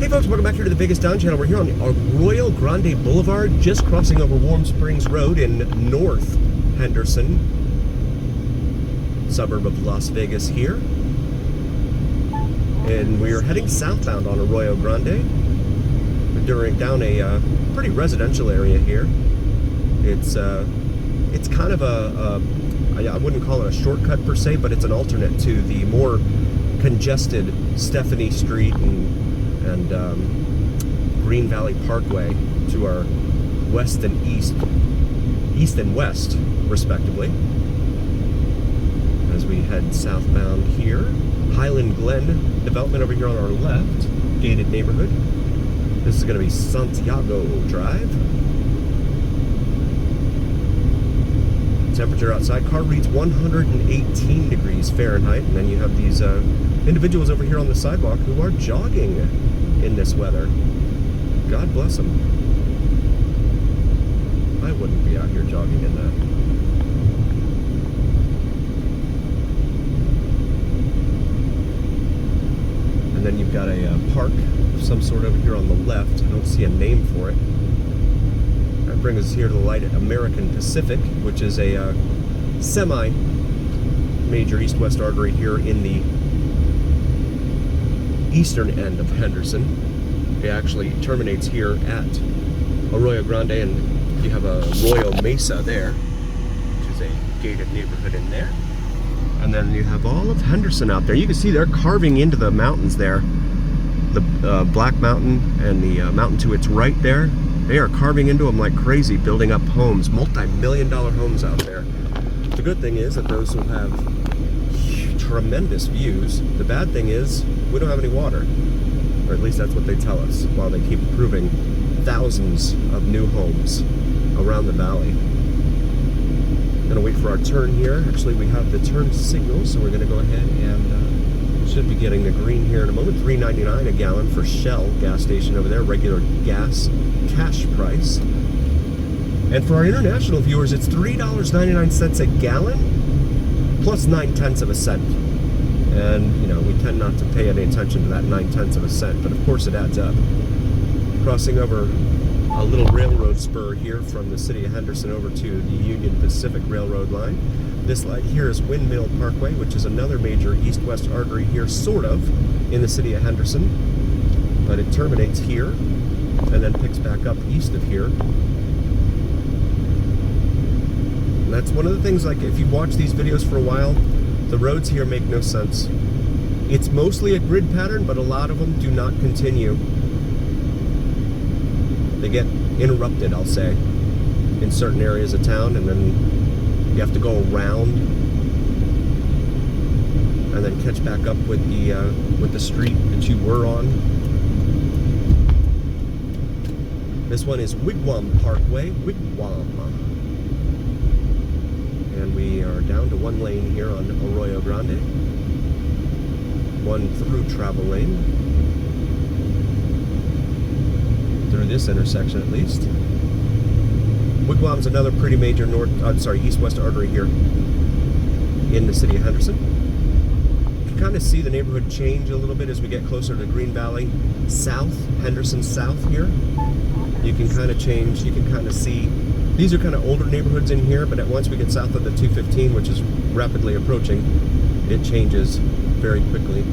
Hey folks, welcome back here to the Vegas Down channel. We're here on Arroyo Grande Boulevard, just crossing over Warm Springs Road in North Henderson, suburb of Las Vegas here. And we are heading southbound on Arroyo Grande. We're down a pretty residential area here. It's kind of I wouldn't call it a shortcut per se, but it's an alternate to the more congested Stephanie Street and Green Valley Parkway to our west and east and west, respectively. As we head southbound here, Highland Glen development over here on our left, gated neighborhood. This is going to be Santiago Drive. Temperature outside, car reads 118 degrees Fahrenheit, and then you have these individuals over here on the sidewalk who are jogging in this weather. God bless them. I wouldn't be out here jogging in that. And then you've got a park of some sort over here on the left. I don't see a name for it. That brings us here to the light at American Pacific, which is a semi-major east-west artery here in the eastern end of Henderson. It actually terminates here at Arroyo Grande, and you have a Arroyo Mesa there, which is a gated neighborhood in there. And then you have all of Henderson out there. You can see they're carving into the mountains there. The Black Mountain and the mountain to its right there. They are carving into them like crazy, building up homes, multi-million-dollar homes out there. The good thing is that those will have tremendous views. The bad thing is we don't have any water, or at least that's what they tell us, while they keep approving thousands of new homes around the valley. Gonna wait for our turn here. Actually, we have the turn signal, so we're gonna go ahead and should be getting the green here in a moment. $3.99 a gallon for Shell gas station over there, regular gas cash price. And for our international viewers, it's $3.99 a gallon plus 9/10 of a cent. And, you know, we tend not to pay any attention to that 9/10 of a cent, but of course it adds up. Crossing over a little railroad spur here from the city of Henderson over to the Union Pacific Railroad line. This light here is Windmill Parkway, which is another major east-west artery here, sort of, in the city of Henderson. But it terminates here and then picks back up east of here. And that's one of the things, like, if you watch these videos for a while, the roads here make no sense. It's mostly a grid pattern, but a lot of them do not continue. They get interrupted, I'll say, in certain areas of town, and then you have to go around and then catch back up with the street that you were on. This one is Wigwam Parkway, Wigwam. And we are down to one lane here on Arroyo Grande. One through travel lane. Through this intersection at least. Wigwam's another pretty major east-west artery here in the city of Henderson. You can kind of see the neighborhood change a little bit as we get closer to Green Valley South, Henderson South here. You can kind of change, you can kind of see, these are kind of older neighborhoods in here, but once we get south of the 215, which is rapidly approaching, it changes very quickly.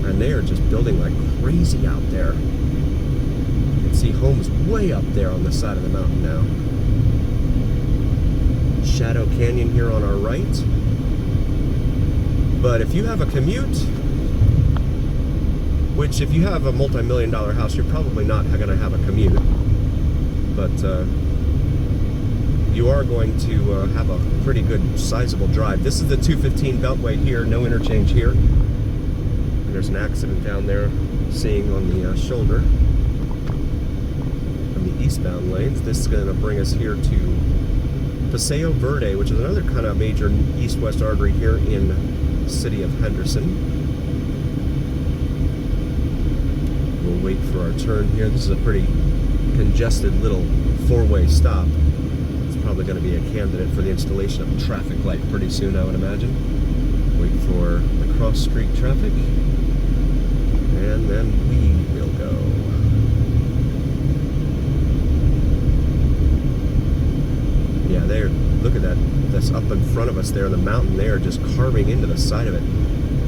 And they are just building like crazy out there. You can see homes way up there on the side of the mountain now. Shadow Canyon here on our right. But if you have a commute, which if you have a multi-million-dollar house, you're probably not going to have a commute. But you are going to have a pretty good sizable drive. This is the 215 Beltway here, no interchange here. And there's an accident down there, seeing on the shoulder. On the eastbound lanes, this is going to bring us here to Paseo Verde, which is another kind of major east-west artery here in the city of Henderson. We'll wait for our turn here. This is a pretty congested little four-way stop. It's probably going to be a candidate for the installation of a traffic light pretty soon, I would imagine. Wait for the cross-street traffic, and then we will go. this up in front of us there, the mountain there, just carving into the side of it.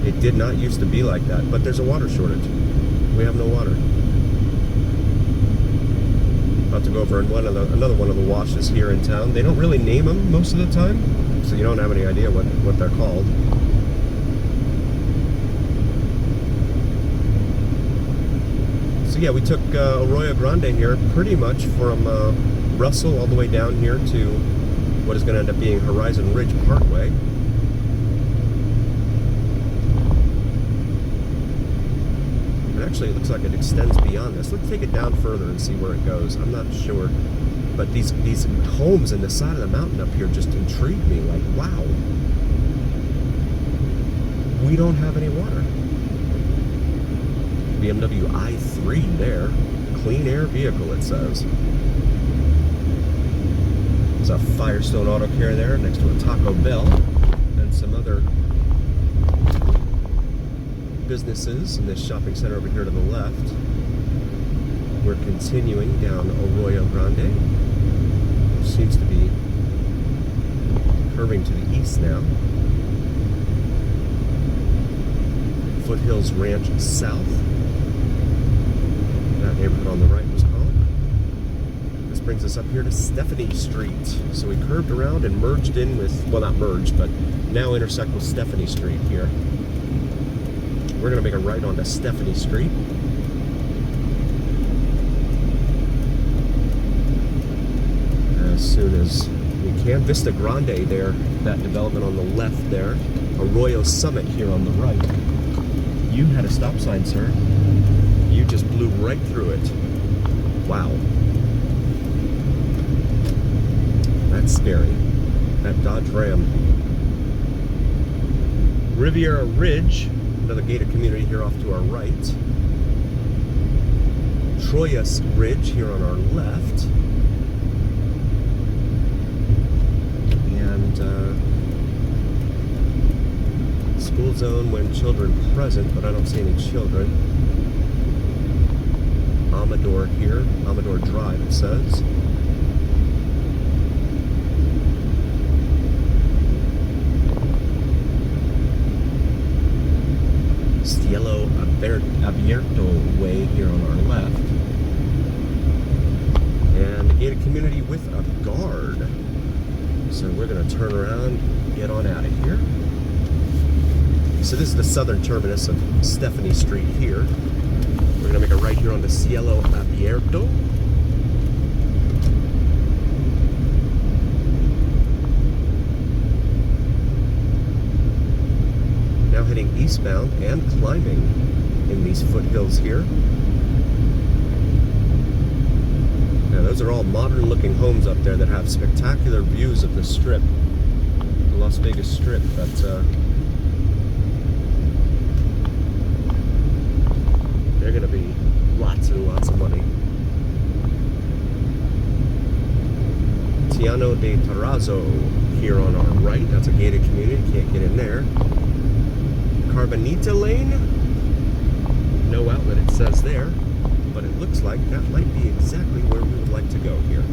It did not used to be like that, but there's a water shortage. We have no water. About to go over in another one of the washes here in town. They don't really name them most of the time, so you don't have any idea what they're called. So yeah, we took Arroyo Grande here pretty much from Russell all the way down here to what is going to end up being Horizon Ridge Parkway. And actually, it looks like it extends beyond this. Let's take it down further and see where it goes. I'm not sure. But these homes in the side of the mountain up here just intrigue me. Like, wow. We don't have any water. BMW i3 there. Clean air vehicle, it says. There's a Firestone Auto Care there next to a Taco Bell. And some other businesses in this shopping center over here to the left. We're continuing down Arroyo Grande, which seems to be curving to the east now. Foothills Ranch South. That neighborhood on the right was called. This brings us up here to Stephanie Street. So we curved around and merged in with, well, not merged, but now intersect with Stephanie Street here. We're going to make a right onto Stephanie Street. As soon as we can. Vista Grande there, that development on the left there. Arroyo Summit here on the right. You had a stop sign, sir. You just blew right through it. Wow. That's scary. That Dodge Ram. Riviera Ridge, another gated community here off to our right. Troyes Ridge here on our left. And school zone when children present, but I don't see any children. Amador here, Amador Drive it says. Cielo Abierto Way here on our left. And a gated community with a guard. So we're going to turn around, get on out of here. So this is the southern terminus of Stephanie Street here. We're going to make a right here onto Cielo Abierto. Now heading eastbound and climbing in these foothills here. Now those are all modern looking homes up there that have spectacular views of the strip, the Las Vegas Strip, but they're going to be lots and lots of money. Tiano de Terrazzo here on our right. That's a gated community, can't get in there. Carbonita Lane, no outlet it says there, but it looks like that might be exactly where we would like to go here.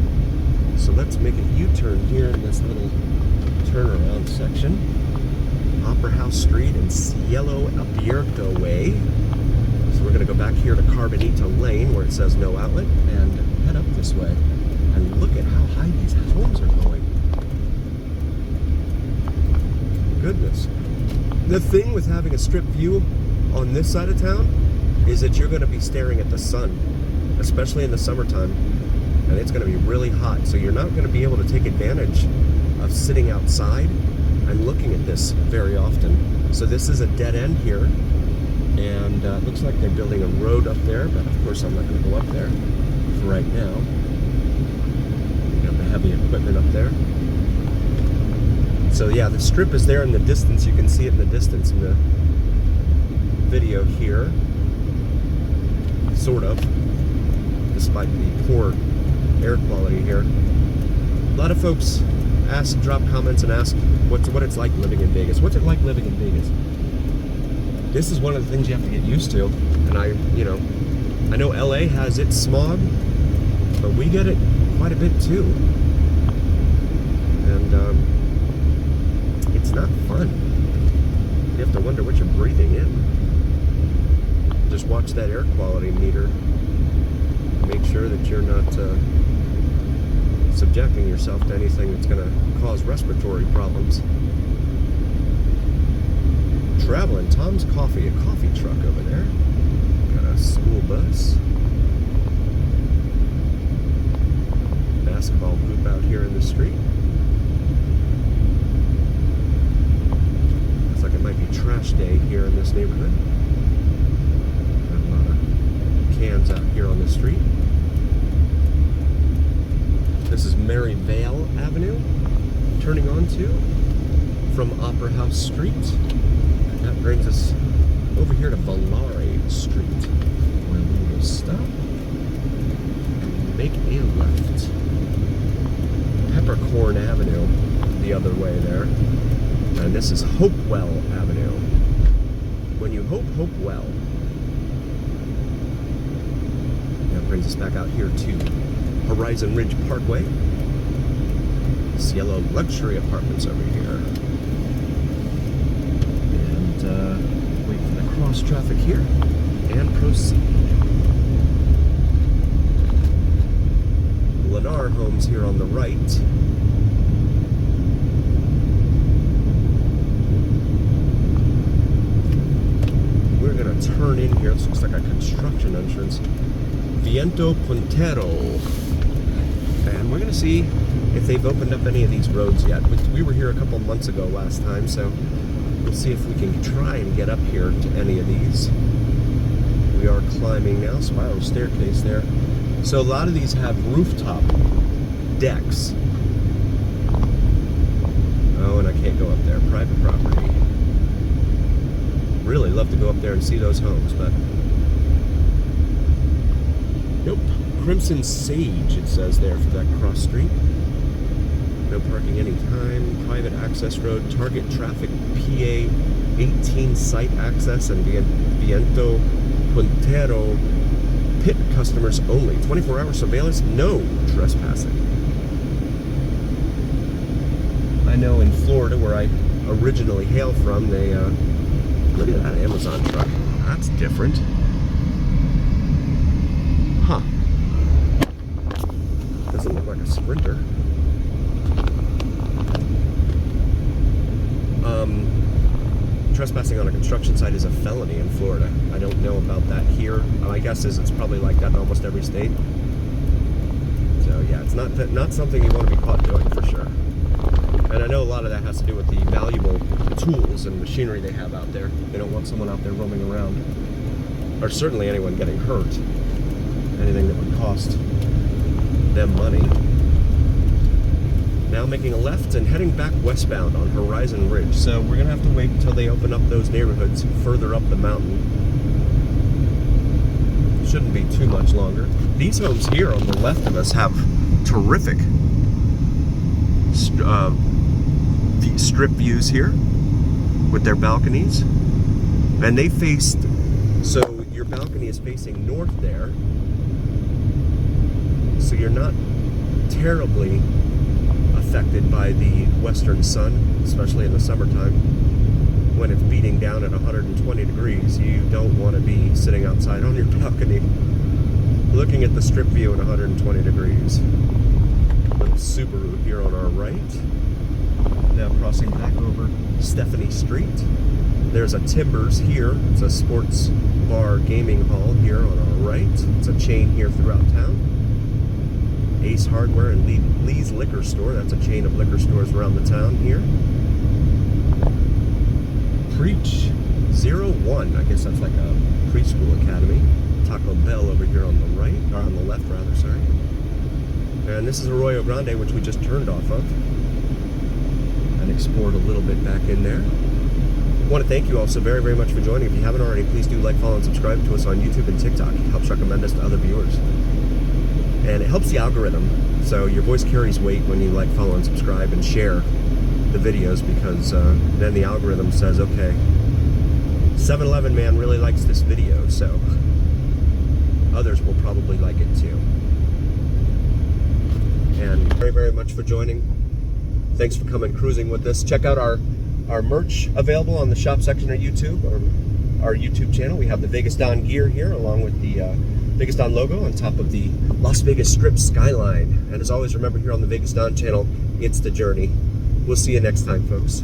So let's make a U-turn here in this little turnaround section. Opera House Street and Cielo Abierto Way. So we're going to go back here to Carbonita Lane where it says no outlet and head up this way. And look at how high these homes are going. Goodness. The thing with having a strip view on this side of town is that you're going to be staring at the sun, especially in the summertime, and it's going to be really hot, so you're not going to be able to take advantage of sitting outside and looking at this very often. So this is a dead end here, and it looks like they're building a road up there, but of course I'm not going to go up there for right now. Got the heavy equipment up there. So yeah, the strip is there in the distance. You can see it in the distance in the video here. Sort of. Despite the poor air quality here. A lot of folks drop comments and ask what it's like living in Vegas. What's it like living in Vegas? This is one of the things you have to get used to. And I know LA has its smog, but we get it quite a bit too. And not fun. You have to wonder what you're breathing in. Just watch that air quality meter. Make sure that you're not subjecting yourself to anything that's going to cause respiratory problems. Traveling Tom's Coffee, a coffee truck over there. Got a school bus. Basketball hoop out here in the street. Looks like it might be trash day here in this neighborhood. Got a lot of cans out here on the street. This is Maryvale Avenue, turning onto from Opera House Street. That brings us over here to Valare Street, where we will stop and make a left. Peppercorn Avenue, the other way there. And this is Hopewell Avenue. When you hope, hope well. That brings us back out here to Horizon Ridge Parkway. Cielo Luxury Apartments over here. And wait for the cross traffic here and proceed. Lennar Homes here on the right. We're gonna turn in here. This looks like a construction entrance. Viento Puntero. And we're gonna see if they've opened up any of these roads yet. We were here a couple months ago last time, so we'll see if we can try and get up here to any of these. We are climbing now, spiral staircase there. So a lot of these have rooftop decks. Oh, and I can't go up there. Private property. Really love to go up there and see those homes, but nope. Crimson Sage, it says there for that cross street. No parking anytime. Private access road. Target traffic PA 18 site access and Viento Puntero pit customers only. 24-hour surveillance. No trespassing. I know in Florida, where I originally hail from, they look at that Amazon truck. That's different. Huh. Doesn't look like a Sprinter. Trespassing on a construction site is a felony in Florida. I don't know about that here. My guess is it's probably like that in almost every state. So yeah, it's not something you want to be caught doing for sure. And I know a lot of that has to do with the valuable tools and machinery they have out there. They don't want someone out there roaming around, or certainly anyone getting hurt. Anything that would cost them money. Now making a left and heading back westbound on Horizon Ridge. So we're gonna have to wait until they open up those neighborhoods further up the mountain. Shouldn't be too much longer. These homes here on the left of us have terrific strip views here with their balconies. And they faced, so your balcony is facing north there. So you're not terribly affected by the western sun, especially in the summertime. When it's beating down at 120 degrees, you don't want to be sitting outside on your balcony looking at the strip view at 120 degrees. Little Subaru here on our right. Now crossing back over Stephanie Street. There's a Timbers here. It's a sports bar gaming hall here on our right. It's a chain here throughout town. Ace Hardware and Lee's Liquor Store. That's a chain of liquor stores around the town here. Preach 01. I guess that's like a preschool academy. Taco Bell over here on the right, or on the left rather, sorry. And this is Arroyo Grande, which we just turned off of. And explored a little bit back in there. I want to thank you all so very, very much for joining. If you haven't already, please do like, follow, and subscribe to us on YouTube and TikTok. It helps recommend us to other viewers. And it helps the algorithm, so your voice carries weight when you like, follow, and subscribe and share the videos, because then the algorithm says, okay, 7-Eleven man really likes this video, so others will probably like it too. And very, very much for joining. Thanks for coming cruising with us. Check out our our merch available on the shop section of YouTube, or our YouTube channel. We have the Vegas Don gear here, along with the Vegas Don logo on top of the Las Vegas Strip skyline. And as always, remember, here on the Vegas Don channel, it's the journey. We'll see you next time, folks.